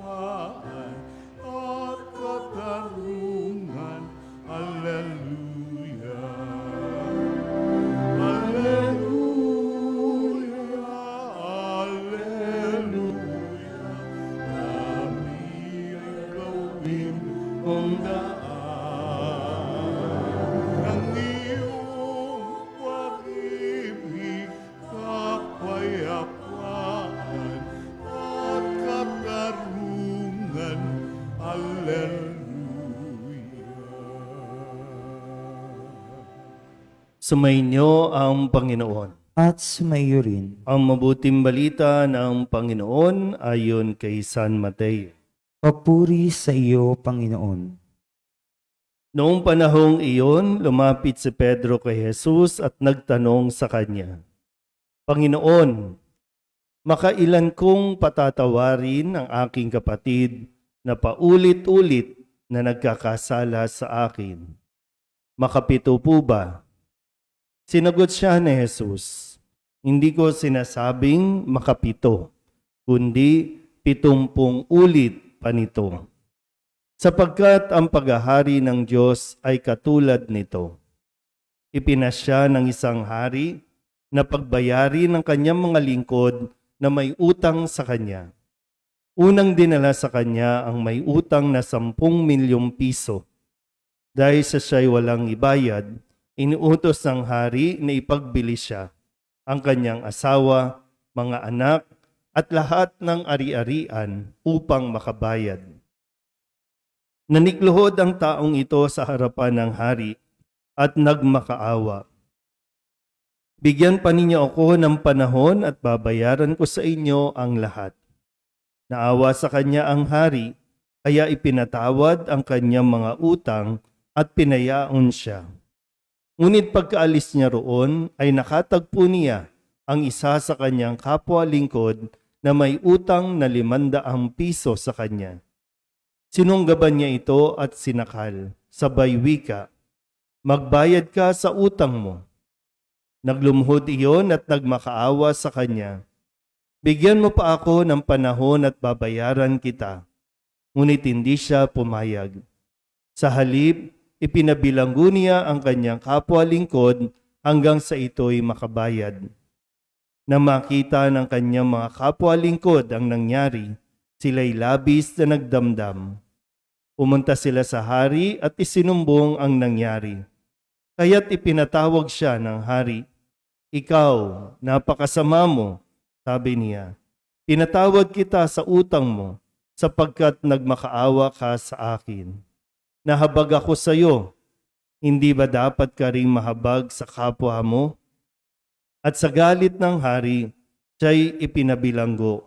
kapayapaan at katarungan. Alleluia. Alleluia. Alleluia. Kami ay gawin mong daan ng iyong pag-ibig, kapayapaan at katarungan. Alleluia. Sumainyo ang Panginoon. At sumaiyo rin. Ang mabuting balita ng Panginoon ayon kay San Mateo. Papuri sa iyo, Panginoon. Noong panahong iyon, lumapit si Pedro kay Jesus at nagtanong sa kanya, Panginoon, makailan kong patatawarin ang aking kapatid na paulit-ulit na nagkakasala sa akin? Makapito po ba? Sinagot siya ni Jesus, hindi ko sinasabing makapito, kundi 70 ulit pa nito. Sapagkat ang paghahari ng Diyos ay katulad nito. Ipinasya ng isang hari na pagbayari ng kanyang mga lingkod na may utang sa kanya. Unang dinala sa kanya ang may utang na 10 milyong piso. Dahil sa siya'y walang ibayad, inuutos ng hari na ipagbili siya, ang kanyang asawa, mga anak, at lahat ng ari-arian upang makabayad. Nanikluhod ang taong ito sa harapan ng hari at nagmakaawa. Bigyan pa ninyo ako ng panahon at babayaran ko sa inyo ang lahat. Naawa sa kanya ang hari, kaya ipinatawad ang kanyang mga utang at pinayaon siya. Ngunit pagkaalis niya roon ay nakatagpo niya ang isa sa kanyang kapwa lingkod na may utang na 500 piso sa kanya. Sinunggaban niya ito at sinakal, sabay wika, magbayad ka sa utang mo. Naglumuhod iyon at nagmakaawa sa kanya. Bigyan mo pa ako ng panahon at babayaran kita. Ngunit hindi siya pumayag. Sa halip, ipinabilanggo niya ang kanyang kapwa lingkod hanggang sa ito'y makabayad. Nang makita ng kanyang mga kapwa lingkod ang nangyari, sila'y labis na nagdamdam. Pumunta sila sa hari at isinumbong ang nangyari. Kaya't ipinatawag siya ng hari. Ikaw, napakasama mo, sabi niya. Pinatawag kita sa utang mo sapagkat nagmakaawa ka sa akin. Nahabag ako sa iyo, hindi ba dapat ka ring mahabag sa kapwa mo? At sa galit ng hari, siya'y ipinabilanggo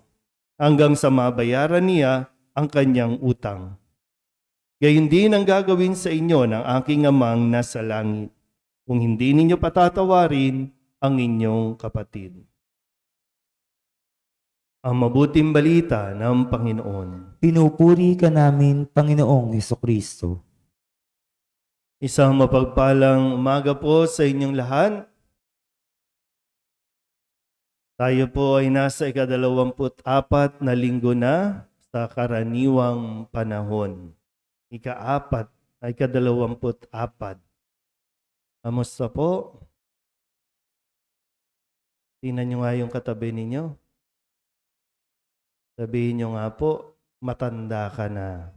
hanggang sa mabayaran niya ang kanyang utang. Gayon din ang gagawin sa inyo ng aking amang nasa langit, kung hindi ninyo patatawarin ang inyong kapatid. Ang mabuting balita ng Panginoon. Pinupuri ka namin, Panginoong Hesukristo. Isang mapagpalang umaga po sa inyong lahat. Tayo po ay nasa ika-24 na linggo na sa karaniwang panahon. Ika-4 ay ika-24. Kamusta po? Tingnan nyo nga yung katabi ninyo. Sabihin nyo nga po, matanda ka na.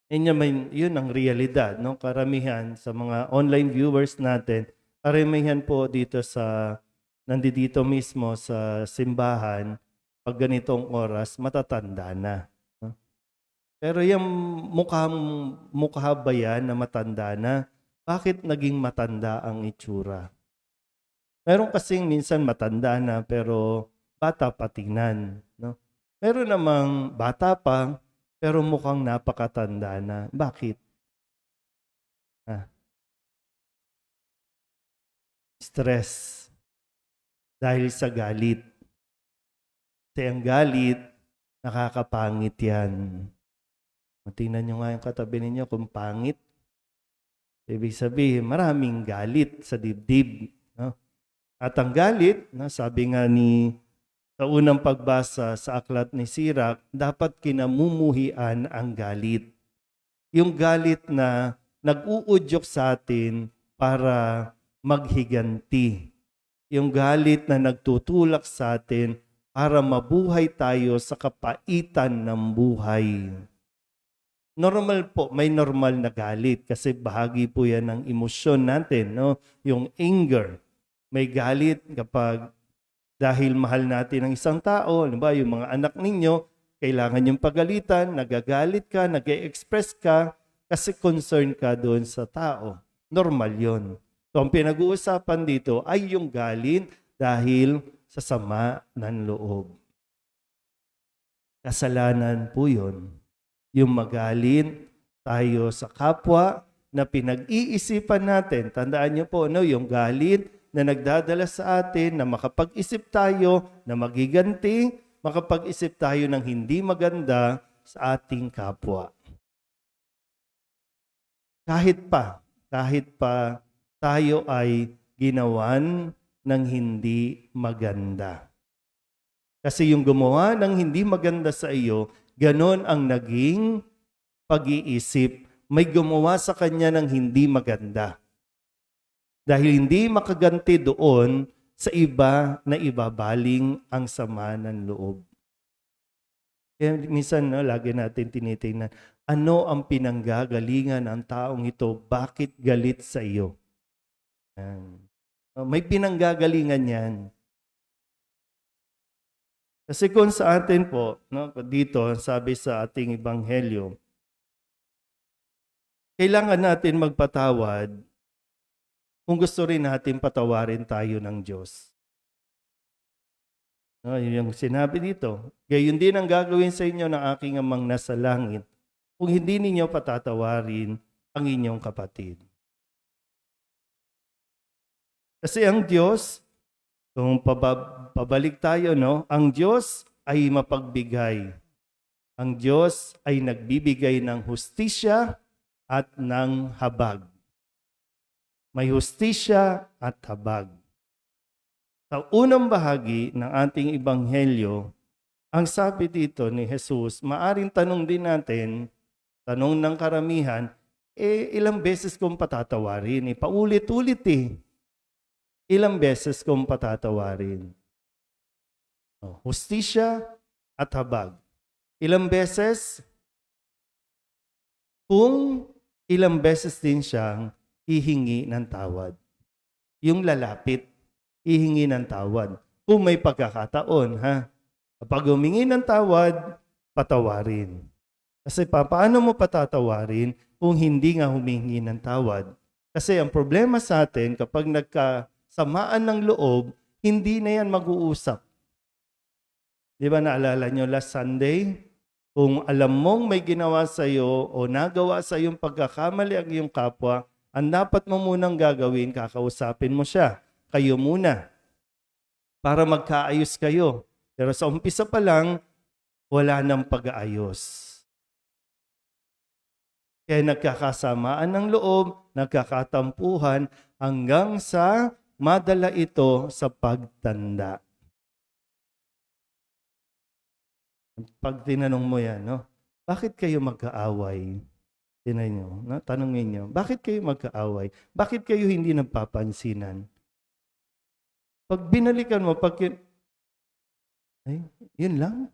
Yun ang realidad, no? Karamihan sa mga online viewers natin, karamihan po nandito mismo sa simbahan, pag ganitong oras, matatanda na. No? Pero yung mukha ba yan na matanda na? Bakit naging matanda ang itsura? Meron kasing minsan matanda na pero bata pa tingnan. No? Meron namang bata pa, pero mukhang napakatanda na. Bakit? Stress. Dahil sa galit. Kasi ang galit, nakakapangit yan. Tingnan nyo nga yung katabi ninyo kung pangit. Ibig sabihin, maraming galit sa dibdib. No? At ang galit, sabi nga ni Sa unang pagbasa sa aklat ni Sirach, dapat kinamumuhian ang galit. Yung galit na nag-uudyok sa atin para maghiganti. Yung galit na nagtutulak sa atin para mabuhay tayo sa kapaitan ng buhay. Normal po, may normal na galit kasi bahagi po yan ng emosyon natin, no? Yung anger. May galit kapag dahil mahal natin ang isang tao, ano ba, yung mga anak ninyo, kailangan yung pagalitan, nagagalit ka, nag-e-express ka, kasi concern ka doon sa tao. Normal yon. So, ang pinag-uusapan dito ay yung galit dahil sa sama ng loob. Kasalanan po yun. Yung magalit tayo sa kapwa na pinag-iisipan natin. Tandaan niyo po, no, yung galit na nagdadala sa atin na makapag-isip tayo na magiganti, makapag-isip tayo ng hindi maganda sa ating kapwa. Kahit pa tayo ay ginawan ng hindi maganda. Kasi yung gumawa ng hindi maganda sa iyo, ganon ang naging pag-iisip. May gumawa sa kanya ng hindi maganda. Dahil hindi makaganti doon sa iba na ibabaling ang sama ng loob. Kaya minsan, no, lagi natin tinitingnan, ano ang pinanggagalingan ng taong ito? Bakit galit sa iyo? May pinanggagalingan yan. Kasi kung sa atin po, no, dito, sabi sa ating ebanghelyo, kailangan natin magpatawad kung gusto rin natin patawarin tayo ng Diyos. No, yun yung sinabi dito. Gayon din ang gagawin sa inyo ng aking amang nasa langit kung hindi ninyo patatawarin ang inyong kapatid. Kasi ang Diyos, kung pabalik tayo, no, ang Diyos ay mapagbigay. Ang Diyos ay nagbibigay ng hustisya at ng habag. May hustisya at habag. Sa unang bahagi ng ating ebanghelyo, ang sabi dito ni Jesus, maaring tanong din natin, tanong ng karamihan, ilang beses kong patatawarin? Paulit-ulit eh. Ilang beses kong patatawarin? Hustisya at habag. Ilang beses? Kung ilang beses din siyang hihingi ng tawad. Yung lalapit, hihingi ng tawad. Kung may pagkakataon, ha? Kapag humingi ng tawad, patawarin. Kasi paano mo patatawarin kung hindi nga humingi ng tawad? Kasi ang problema sa atin, kapag nagkasamaan ng loob, hindi na yan mag-uusap. Di ba naalala nyo last Sunday? Kung alam mong may ginawa sa iyo o nagawa sa iyong pagkakamali ang iyong kapwa, ang dapat mo munang gagawin, kakausapin mo siya. Kayo muna. Para magkaayos kayo. Pero sa umpisa pa lang, wala nang pag-aayos. Kaya nagkakasamaan ng loob, nagkakatampuhan, hanggang sa madala ito sa pagtanda. Pag tinanong mo yan, no? Bakit kayo magkaaway? Tinay nyo, no? Tanongin nyo, bakit kayo magkaaway? Bakit kayo hindi nagpapansinan? Pag binalikan mo, yun lang.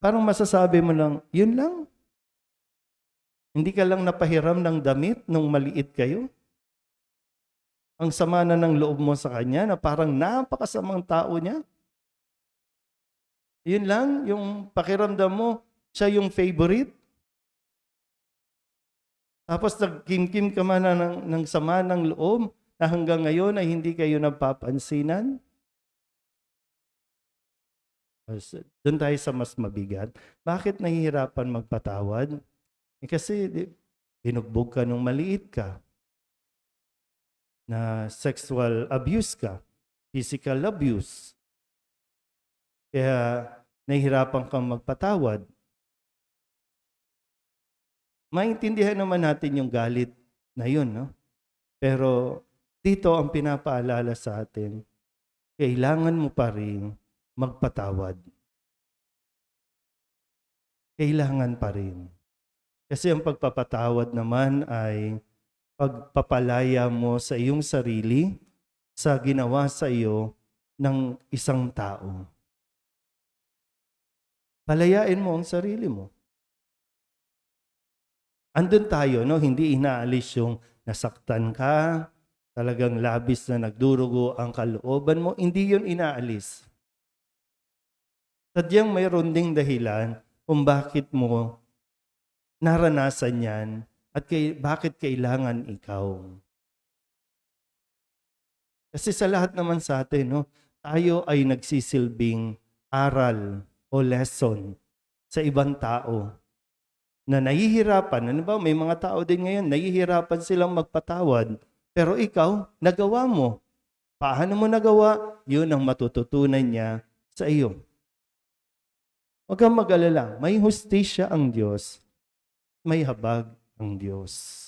Parang masasabi mo lang, yun lang. Hindi ka lang napahiram ng damit nung maliit kayo. Ang sama na ng loob mo sa kanya na parang napakasamang tao niya. Yun lang, yung pakiramdam mo, siya yung favorite. Tapos nagkimkim ka man ng sama ng loob na hanggang ngayon ay hindi kayo nagpapansinan. Doon tayo sa mas mabigat. Bakit nahihirapan magpatawad? Kasi binugbog ka nung maliit ka. Na sexual abuse ka. Physical abuse. Kaya nahihirapan kang magpatawad. Maintindihan naman natin yung galit na yun, no? Pero dito ang pinapaalala sa atin, kailangan mo pa rin magpatawad. Kailangan pa rin. Kasi ang pagpapatawad naman ay pagpapalaya mo sa iyong sarili sa ginawa sa iyo ng isang tao. Palayain mo ang sarili mo. Andun tayo, no? Hindi inaalis yung nasaktan ka, talagang labis na nagdurugo ang kalooban mo. Hindi yun inaalis. Sadyang mayroon ding dahilan kung bakit mo naranasan yan at bakit kailangan ikaw. Kasi sa lahat naman sa atin, no, tayo ay nagsisilbing aral o lesson sa ibang tao na nahihirapan. Ano ba? May mga tao din ngayon, nahihirapan silang magpatawad. Pero ikaw, nagawa mo. Paano mo nagawa? Yun ang matututunan niya sa iyo. Huwag kang mag-alala. May hustisya ang Diyos. May habag ang Diyos.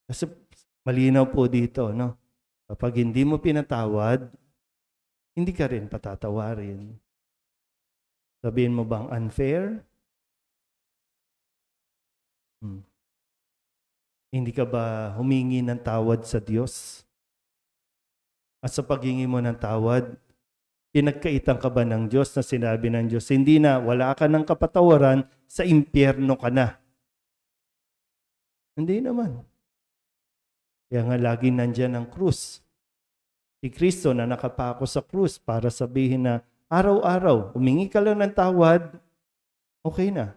Kasi malinaw po dito, no? Kapag hindi mo pinatawad, hindi ka rin patatawarin. Sabihin mo bang unfair? Hindi ka ba humingi ng tawad sa Diyos? At sa paghingi mo ng tawad, pinagkaitan ka ba ng Diyos na sinabi ng Diyos, hindi na, wala ka ng kapatawaran, sa impyerno ka na? Hindi naman. Kaya nga lagi nandyan ang krus. Si Kristo na nakapako sa krus para sabihin na araw-araw, humingi ka lang ng tawad, okay na.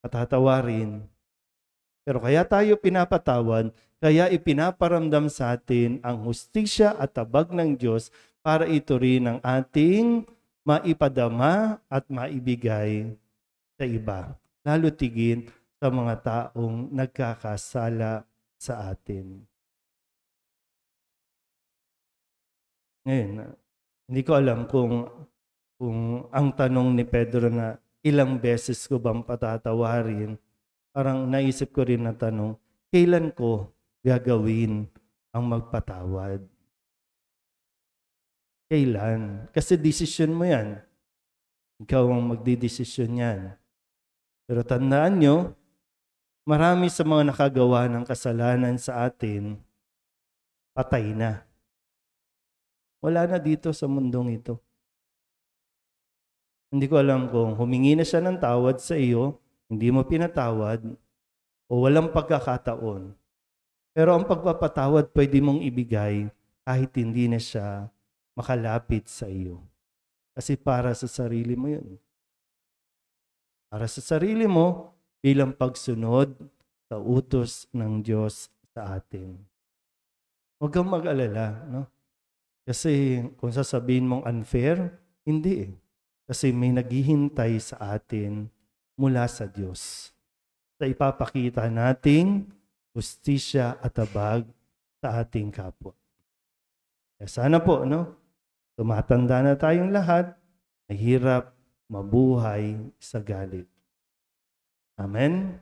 Patatawarin. Pero kaya tayo pinapatawad, kaya ipinaparamdam sa atin ang hustisya at tabag ng Diyos para ito rin ang ating maipadama at maibigay sa iba. Lalo tigin sa mga taong nagkakasala sa atin. Ngayon, hindi ko alam kung ang tanong ni Pedro na ilang beses ko bang patatawarin, parang naisip ko rin na tanong, kailan ko gagawin ang magpatawad? Kailan? Kasi desisyon mo yan. Ikaw ang magdidesisyon yan. Pero tandaan nyo, marami sa mga nakagawa ng kasalanan sa atin, patay na. Wala na dito sa mundong ito. Hindi ko alam kung humingi na siya ng tawad sa iyo, hindi mo pinatawad, o walang pagkakataon. Pero ang pagpapatawad pwede mong ibigay kahit hindi na siya makalapit sa iyo. Kasi para sa sarili mo yun. Para sa sarili mo, bilang pagsunod sa utos ng Diyos sa atin. Huwag kang mag-alala, no? Kasi kung sasabihin mong unfair, hindi eh. Kasi may naghihintay sa atin mula sa Diyos. Sa ipapakita nating hustisya at tabag sa ating kapwa. Kaya sana po, no? Tumatanda na tayong lahat, mahirap mabuhay sa galit. Amen?